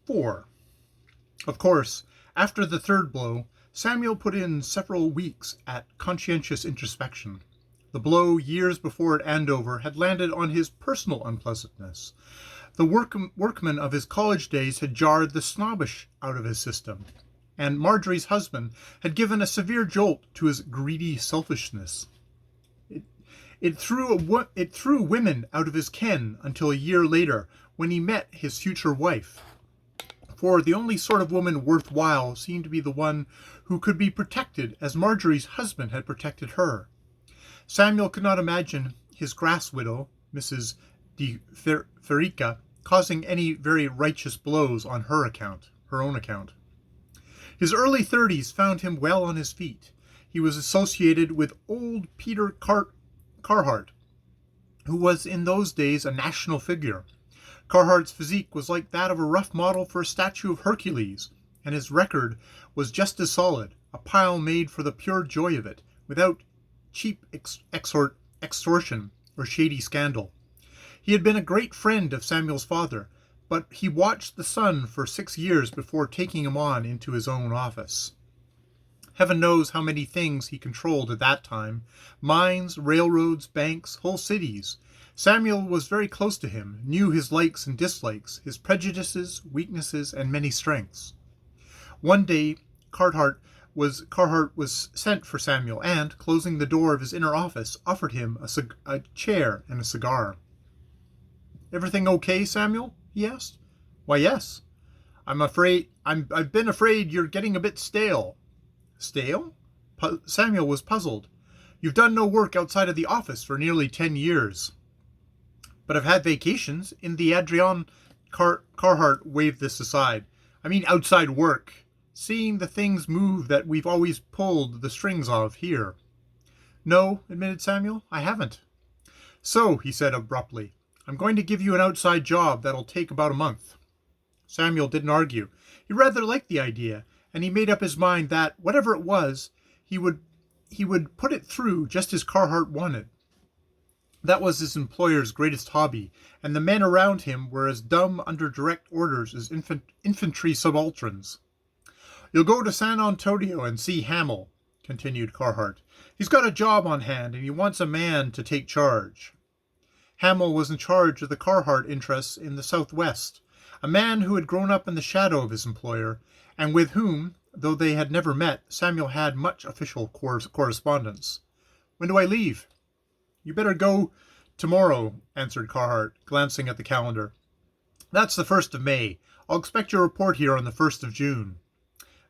4. Of course, after the third blow, Samuel put in several weeks at conscientious introspection. The blow, years before at Andover, had landed on his personal unpleasantness. The workmen of his college days had jarred the snobbish out of his system, and Marjorie's husband had given a severe jolt to his greedy selfishness. It threw women out of his ken until a year later, when he met his future wife. For the only sort of woman worthwhile seemed to be the one who could be protected as Marjorie's husband had protected her. Samuel could not imagine his grass widow, Mrs. de Ferica, causing any very righteous blows on her own account. His early 30s found him well on his feet. He was associated with old Peter Carhart, who was in those days a national figure. Carhart's physique was like that of a rough model for a statue of Hercules, and his record was just as solid, a pile made for the pure joy of it, without cheap extortion or shady scandal. He had been a great friend of Samuel's father, but he watched the son for 6 years before taking him on into his own office. Heaven knows how many things he controlled at that time: mines, railroads, banks, whole cities. Samuel was very close to him, knew his likes and dislikes, his prejudices, weaknesses, and many strengths. One day, Carhart was sent for Samuel and, closing the door of his inner office, offered him a chair and a cigar. "Everything okay, Samuel?" he asked. "Why, yes. I've been afraid you're getting a bit stale." "Stale?" Samuel was puzzled. "You've done no work outside of the office for nearly 10 years. "But I've had vacations in the Adrian." Carhart waved this aside. "I mean outside work. Seeing the things move that we've always pulled the strings of here." "No," admitted Samuel, "I haven't." "So," he said abruptly, "I'm going to give you an outside job that'll take about a month." Samuel didn't argue. He rather liked the idea, and he made up his mind that, whatever it was, he would put it through just as Carhart wanted. That was his employer's greatest hobby, and the men around him were as dumb under direct orders as infantry subalterns. "You'll go to San Antonio and see Hamel," continued Carhart. "He's got a job on hand, and he wants a man to take charge." Hamel was in charge of the Carhart interests in the Southwest, a man who had grown up in the shadow of his employer, and with whom, though they had never met, Samuel had much official correspondence. "When do I leave?" "You better go tomorrow," answered Carhart, glancing at the calendar. "That's the 1st of May. I'll expect your report here on the 1st of June.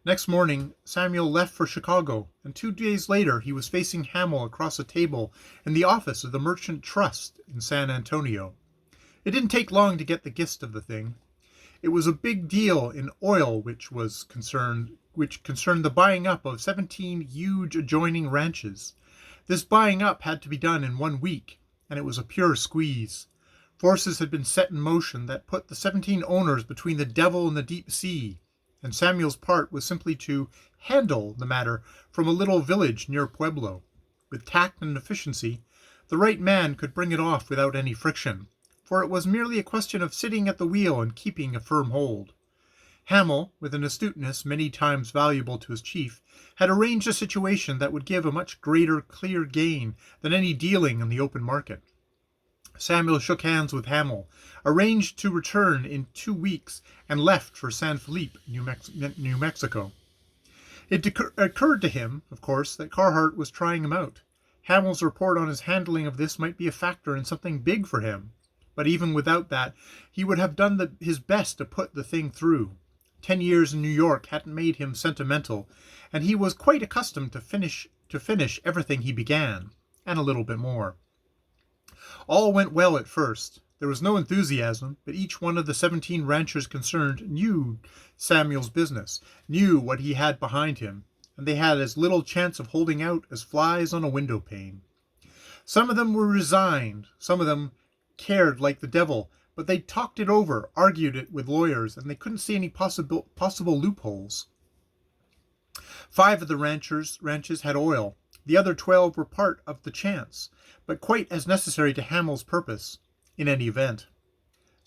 Next morning, Samuel left for Chicago, and 2 days later he was facing Hamel across a table in the office of the Merchant Trust in San Antonio. It didn't take long to get the gist of the thing. It was a big deal in oil which concerned the buying up of 17 huge adjoining ranches. This buying up had to be done in 1 week, and it was a pure squeeze. Forces had been set in motion that put the 17 owners between the devil and the deep sea, and Samuel's part was simply to handle the matter from a little village near Pueblo. With tact and efficiency, the right man could bring it off without any friction, for it was merely a question of sitting at the wheel and keeping a firm hold. Hamel, with an astuteness many times valuable to his chief, had arranged a situation that would give a much greater clear gain than any dealing in the open market. Samuel shook hands with Hamel, arranged to return in 2 weeks, and left for San Felipe, New Mexico. It occurred to him, of course, that Carhart was trying him out. Hamel's report on his handling of this might be a factor in something big for him, but even without that, he would have done his best to put the thing through. 10 years in New York hadn't made him sentimental, and he was quite accustomed to finish everything he began, and a little bit more. All went well at first. There was no enthusiasm, but each one of the 17 ranchers concerned knew Samuel's business, knew what he had behind him, and they had as little chance of holding out as flies on a window pane. Some of them were resigned, some of them cared like the devil, but they talked it over, argued it with lawyers, and they couldn't see any possible loopholes. 5 of the ranches had oil. The other 12 were part of the chance, but quite as necessary to Hamel's purpose, in any event.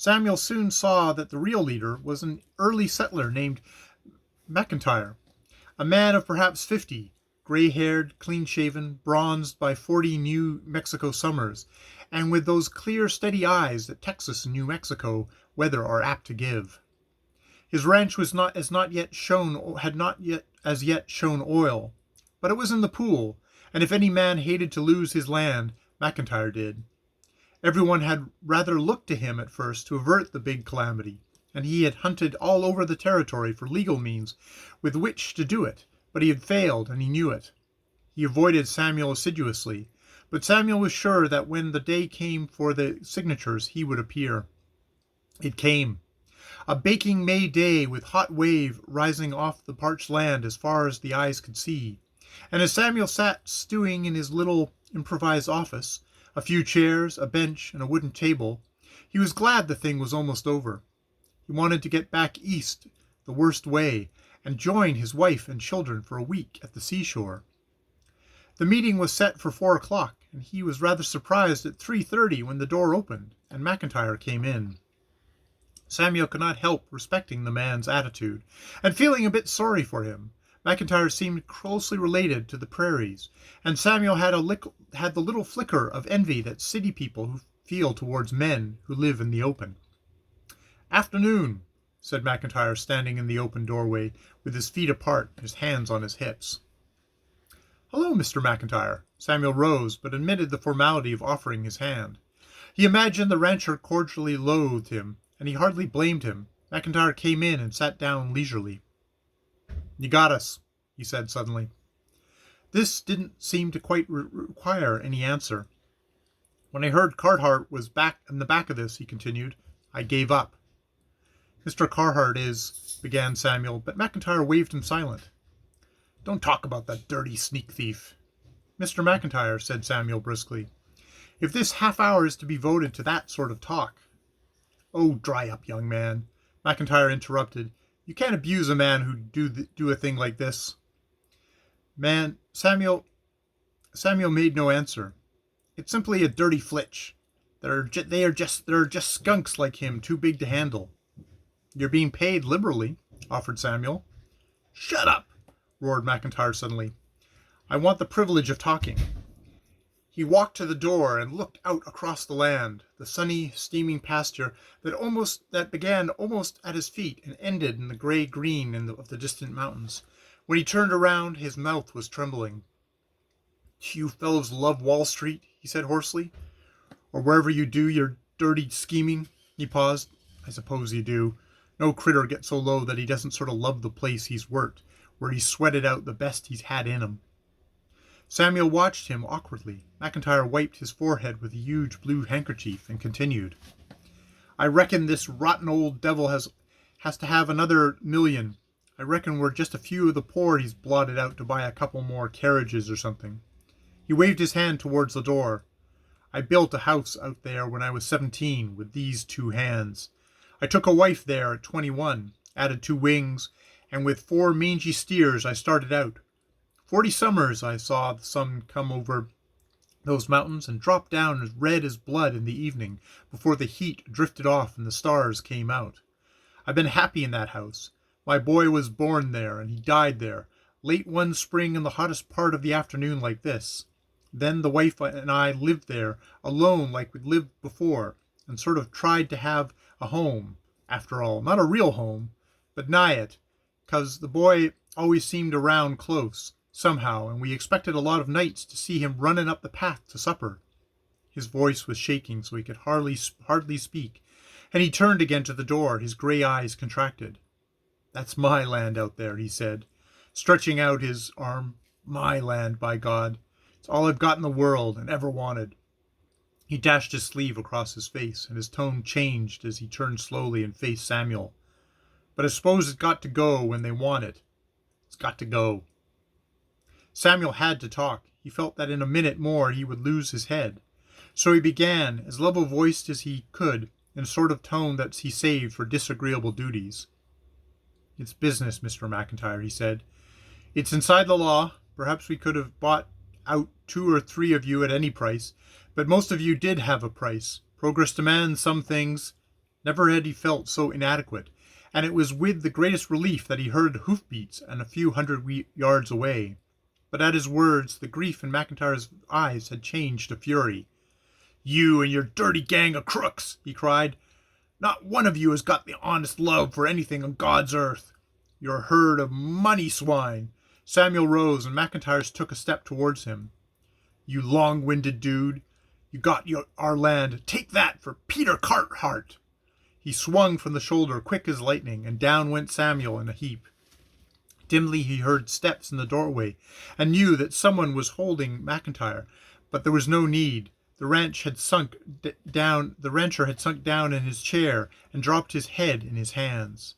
Samuel soon saw that the real leader was an early settler named McIntyre, a man of perhaps 50, gray-haired, clean-shaven, bronzed by 40 New Mexico summers, and with those clear, steady eyes that Texas and New Mexico weather are apt to give. His ranch had not yet as yet shown oil, but it was in the pool, and if any man hated to lose his land, McIntyre did. Everyone had rather looked to him at first to avert the big calamity, and he had hunted all over the territory for legal means with which to do it, but he had failed, and he knew it. He avoided Samuel assiduously, but Samuel was sure that when the day came for the signatures he would appear. It came. A baking May day with hot wave rising off the parched land as far as the eyes could see. And as Samuel sat stewing in his little improvised office, a few chairs, a bench, and a wooden table, he was glad the thing was almost over. He wanted to get back east the worst way and join his wife and children for a week at the seashore. The meeting was set for 4 o'clock, and he was rather surprised at 3:30 when the door opened and McIntyre came in. Samuel could not help respecting the man's attitude and feeling a bit sorry for him. McIntyre seemed closely related to the prairies, and Samuel had the little flicker of envy that city people feel towards men who live in the open. "Afternoon," said McIntyre, standing in the open doorway with his feet apart, his hands on his hips. "Hello, Mr. McIntyre." Samuel rose, but admitted the formality of offering his hand. He imagined the rancher cordially loathed him, and he hardly blamed him. McIntyre came in and sat down leisurely. "You got us," he said suddenly. This didn't seem to quite require any answer. "When I heard Carhart was back in the back of this," he continued, "I gave up." "Mr. Carhart is—" began Samuel, but McIntyre waved him silent. "Don't talk about that dirty sneak thief." "Mr. McIntyre," said Samuel briskly, "if this half hour is to be voted to that sort of talk—" "Oh, dry up, young man," McIntyre interrupted. "You can't abuse a man who do a thing like this." Samuel made no answer. "It's simply a dirty flitch. There are just skunks like him too big to handle." "You're being paid liberally," offered Samuel. "Shut up," roared McIntyre suddenly. "I want the privilege of talking." He walked to the door and looked out across the land, the sunny, steaming pasture that began almost at his feet and ended in the gray-green of the distant mountains. When he turned around, his mouth was trembling. "Do you fellows love Wall Street?" he said hoarsely. "Or wherever you do your dirty scheming?" He paused. "I suppose you do. No critter gets so low that he doesn't sort of love the place he's worked, where he's sweated out the best he's had in him." Samuel watched him awkwardly. McIntyre wiped his forehead with a huge blue handkerchief and continued. "I reckon this rotten old devil has to have another $1,000,000. I reckon we're just a few of the poor he's blotted out to buy a couple more carriages or something." He waved his hand towards the door. "I built a house out there when I was 17 with these 2 hands. I took a wife there at 21, added 2 wings, and with 4 mangy steers I started out. 40 summers I saw the sun come over those mountains and drop down as red as blood in the evening before the heat drifted off and the stars came out. I've been happy in that house. My boy was born there, and he died there, late one spring in the hottest part of the afternoon like this. Then the wife and I lived there, alone like we'd lived before, and sort of tried to have a home, after all. Not a real home, but nigh it, 'cause the boy always seemed around close, somehow, and we expected a lot of nights to see him running up the path to supper." His voice was shaking so he could hardly speak, and he turned again to the door, his gray eyes contracted. "That's my land out there," he said, stretching out his arm. "My land, by God. It's all I've got in the world and ever wanted." He dashed his sleeve across his face, and his tone changed as he turned slowly and faced Samuel. "But I suppose it's got to go when they want it. It's got to go." Samuel had to talk. He felt that in a minute more he would lose his head. So he began, as level-voiced as he could, in a sort of tone that he saved for disagreeable duties. "It's business, Mr. McIntyre," he said. "It's inside the law. Perhaps we could have bought out 2 or 3 of you at any price, but most of you did have a price. Progress demands some things." Never had he felt so inadequate, and it was with the greatest relief that he heard hoofbeats and a few hundred yards away. But at his words, the grief in McIntyre's eyes had changed to fury. "You and your dirty gang of crooks," he cried. "Not one of you has got the honest love for anything on God's earth. You're a herd of money swine." Samuel rose, and McIntyre took a step towards him. "You long-winded dude. You got our land. Take that for Peter Carhart." He swung from the shoulder, quick as lightning, and down went Samuel in a heap. Dimly he heard steps in the doorway, and knew that someone was holding McIntyre, but there was no need. The rancher had sunk down in his chair and dropped his head in his hands.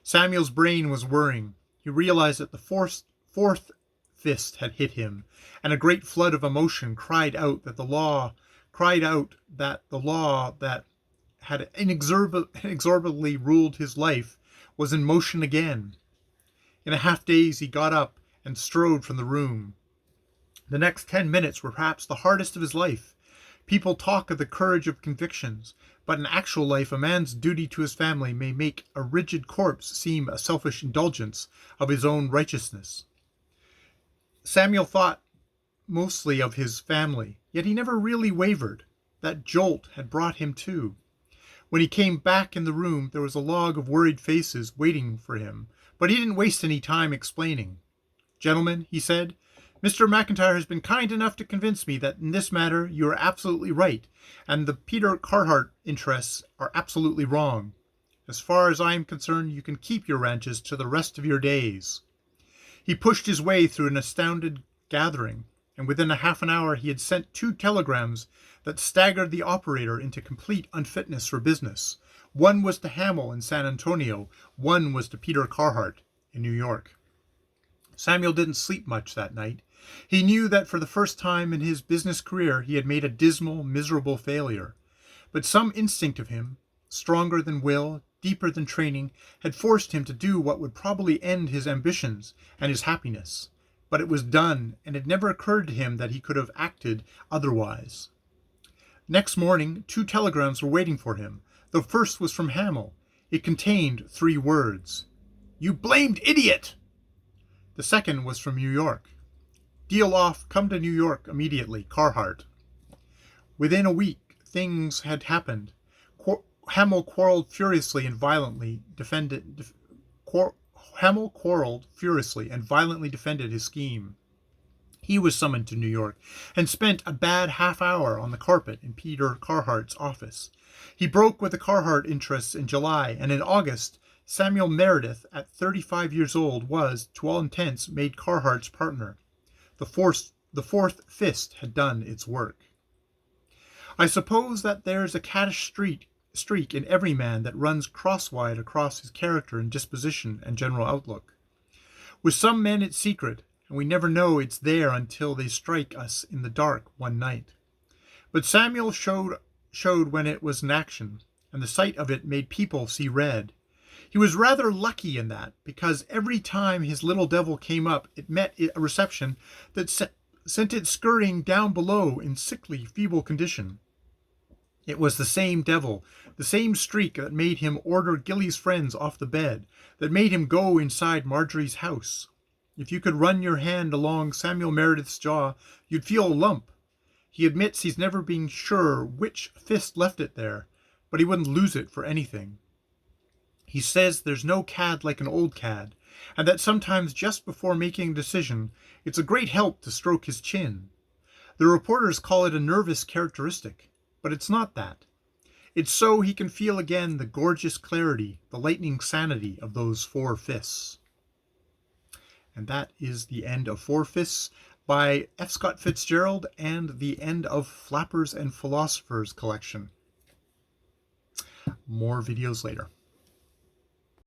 Samuel's brain was whirring. He realized that the fourth fist had hit him, and a great flood of emotion cried out that the law that had inexorably ruled his life was in motion again. In a half-daze he got up and strode from the room. The next 10 minutes were perhaps the hardest of his life. People talk of the courage of convictions, but in actual life a man's duty to his family may make a rigid corpse seem a selfish indulgence of his own righteousness. Samuel thought mostly of his family, yet he never really wavered. That jolt had brought him to. When he came back in the room, there was a log of worried faces waiting for him, but he didn't waste any time explaining. "Gentlemen," he said, "Mr. McIntyre has been kind enough to convince me that in this matter you are absolutely right, and the Peter Carhart interests are absolutely wrong. As far as I am concerned, you can keep your ranches to the rest of your days." He pushed his way through an astounded gathering, and within a half an hour he had sent 2 telegrams that staggered the operator into complete unfitness for business. One was to Hamill in San Antonio, one was to Peter Carhart in New York. Samuel didn't sleep much that night. He knew that for the first time in his business career he had made a dismal, miserable failure. But some instinct of him, stronger than will, deeper than training, had forced him to do what would probably end his ambitions and his happiness. But it was done, and it never occurred to him that he could have acted otherwise. Next morning, 2 telegrams were waiting for him. The first was from Hamill. It contained 3 words. "You blamed idiot!" The second was from New York. "Deal off, come to New York immediately, Carhart." Within a week, things had happened. Hamill quarreled furiously and violently defended his scheme. He was summoned to New York and spent a bad half hour on the carpet in Peter Carhart's office. He broke with the Carhart interests in July, and in August, Samuel Meredith, at 35 years old, was, to all intents, made Carhart's partner. The fourth fist had done its work. I suppose that there's a caddish streak in every man that runs crosswise across his character and disposition and general outlook. With some men it's secret, and we never know it's there until they strike us in the dark one night. But Samuel showed when it was in action, and the sight of it made people see red. He was rather lucky in that, because every time his little devil came up, it met a reception that sent it scurrying down below in sickly, feeble condition. It was the same devil, the same streak that made him order Gilly's friends off the bed, that made him go inside Marjorie's house. If you could run your hand along Samuel Meredith's jaw, you'd feel a lump. He admits he's never been sure which fist left it there, but he wouldn't lose it for anything. He says there's no cad like an old cad, and that sometimes just before making a decision, it's a great help to stroke his chin. The reporters call it a nervous characteristic, but it's not that. It's so he can feel again the gorgeous clarity, the lightning sanity of those 4 fists. And that is the end of 4 Fists by F. Scott Fitzgerald and the end of Flappers and Philosophers collection. More videos later.